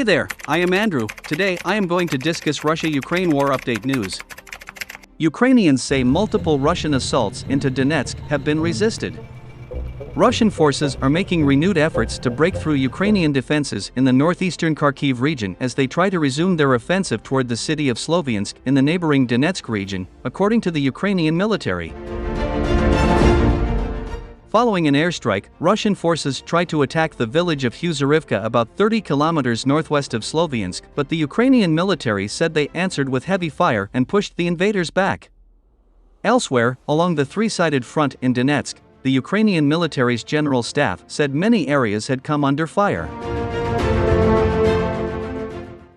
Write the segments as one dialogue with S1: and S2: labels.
S1: Hey there, I am Andrew. Today I am going to discuss Russia-Ukraine war update news. Ukrainians say multiple Russian assaults into Donetsk have been resisted. Russian forces are making renewed efforts to break through Ukrainian defenses in the northeastern Kharkiv region as they try to resume their offensive toward the city of Sloviansk in the neighboring Donetsk region, according to the Ukrainian military. Following an airstrike, Russian forces tried to attack the village of Huzarivka about 30 kilometers northwest of Sloviansk, but the Ukrainian military said they answered with heavy fire and pushed the invaders back. Elsewhere, along the three-sided front in Donetsk, the Ukrainian military's general staff said many areas had come under fire.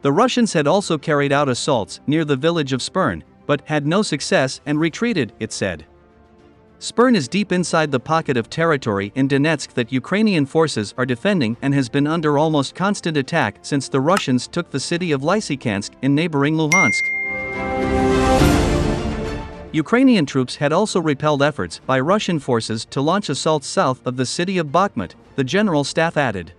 S1: The Russians had also carried out assaults near the village of Spern, but had no success and retreated, it said. Spern is deep inside the pocket of territory in Donetsk that Ukrainian forces are defending and has been under almost constant attack since the Russians took the city of Lysychansk in neighboring Luhansk. Ukrainian troops had also repelled efforts by Russian forces to launch assaults south of the city of Bakhmut, the general staff added.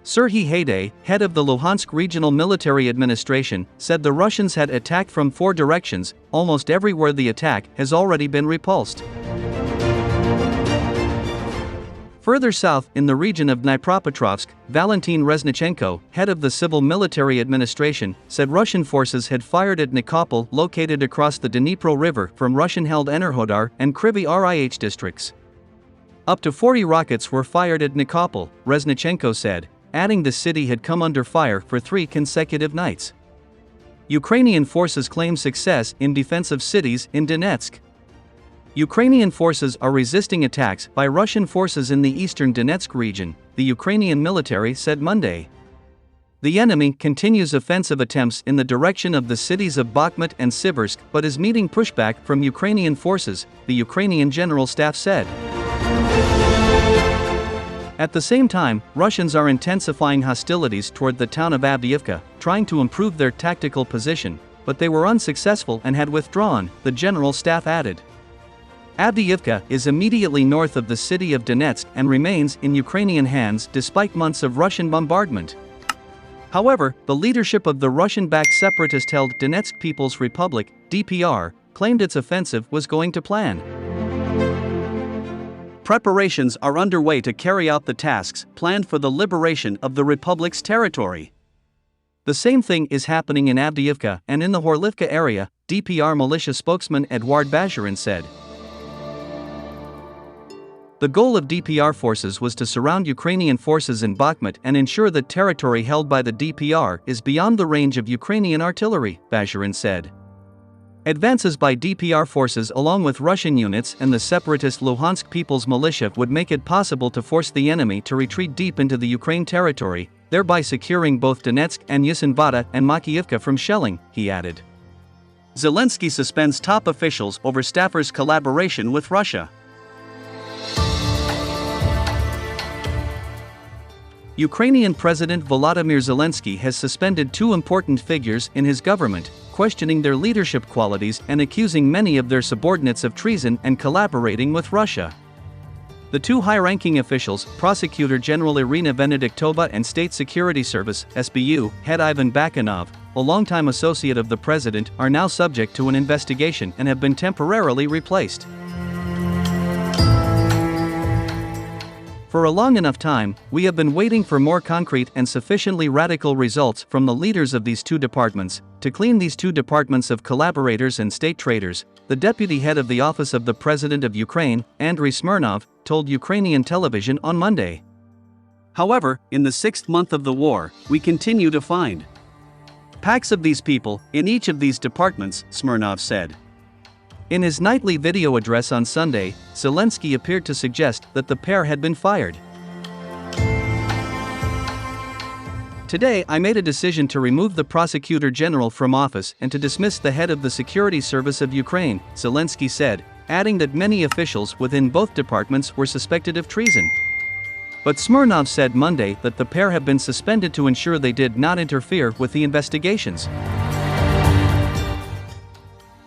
S1: Serhiy Haidai, head of the Luhansk Regional Military Administration, said the Russians had attacked from 4 directions. Almost everywhere the attack has already been repulsed. Further south, in the region of Dnipropetrovsk, Valentin Reznichenko, head of the Civil Military Administration, said Russian forces had fired at Nikopol, located across the Dnipro River, from Russian-held Enerhodar and Kryvyi Rih districts. Up to 40 rockets were fired at Nikopol, Reznichenko said, adding the city had come under fire for 3 consecutive nights. Ukrainian forces claim success in defense of cities in Donetsk. Ukrainian forces are resisting attacks by Russian forces in the eastern Donetsk region, the Ukrainian military said Monday. The enemy continues offensive attempts in the direction of the cities of Bakhmut and Siversk but is meeting pushback from Ukrainian forces, the Ukrainian General Staff said. At the same time, Russians are intensifying hostilities toward the town of Avdiivka, trying to improve their tactical position, but they were unsuccessful and had withdrawn, the General Staff added. Avdiivka is immediately north of the city of Donetsk and remains in Ukrainian hands despite months of Russian bombardment. However, the leadership of the Russian-backed separatist-held Donetsk People's Republic, DPR, claimed its offensive was going to plan. Preparations are underway to carry out the tasks planned for the liberation of the Republic's territory. The same thing is happening in Avdiivka and in the Horlivka area, DPR militia spokesman Eduard Bazurin said. The goal of DPR forces was to surround Ukrainian forces in Bakhmut and ensure that territory held by the DPR is beyond the range of Ukrainian artillery, Bazurin said. Advances by DPR forces along with Russian units and the separatist Luhansk People's Militia would make it possible to force the enemy to retreat deep into the Ukraine territory, thereby securing both Donetsk and Yusynvada and Makiivka from shelling, he added. Zelensky suspends top officials over staffers' collaboration with Russia. Ukrainian President Volodymyr Zelensky has suspended 2 important figures in his government, questioning their leadership qualities and accusing many of their subordinates of treason and collaborating with Russia. The 2 high-ranking officials, Prosecutor General Irina Venediktova and State Security Service (SBU) head Ivan Bakanov, a longtime associate of the president, are now subject to an investigation and have been temporarily replaced. For a long enough time, we have been waiting for more concrete and sufficiently radical results from the leaders of these 2 departments, to clean these 2 departments of collaborators and state traitors, the deputy head of the Office of the President of Ukraine, Andriy Smirnov, told Ukrainian television on Monday. However, in the 6th month of the war, we continue to find packs of these people in each of these departments, Smirnov said. In his nightly video address on Sunday, Zelensky appeared to suggest that the pair had been fired. Today I made a decision to remove the Prosecutor General from office and to dismiss the head of the Security Service of Ukraine, Zelensky said, adding that many officials within both departments were suspected of treason. But Smirnov said Monday that the pair have been suspended to ensure they did not interfere with the investigations.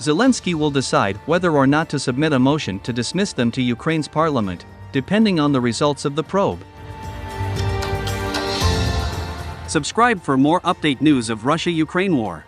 S1: Zelensky will decide whether or not to submit a motion to dismiss them to Ukraine's parliament, depending on the results of the probe. Subscribe for more update news of Russia-Ukraine war.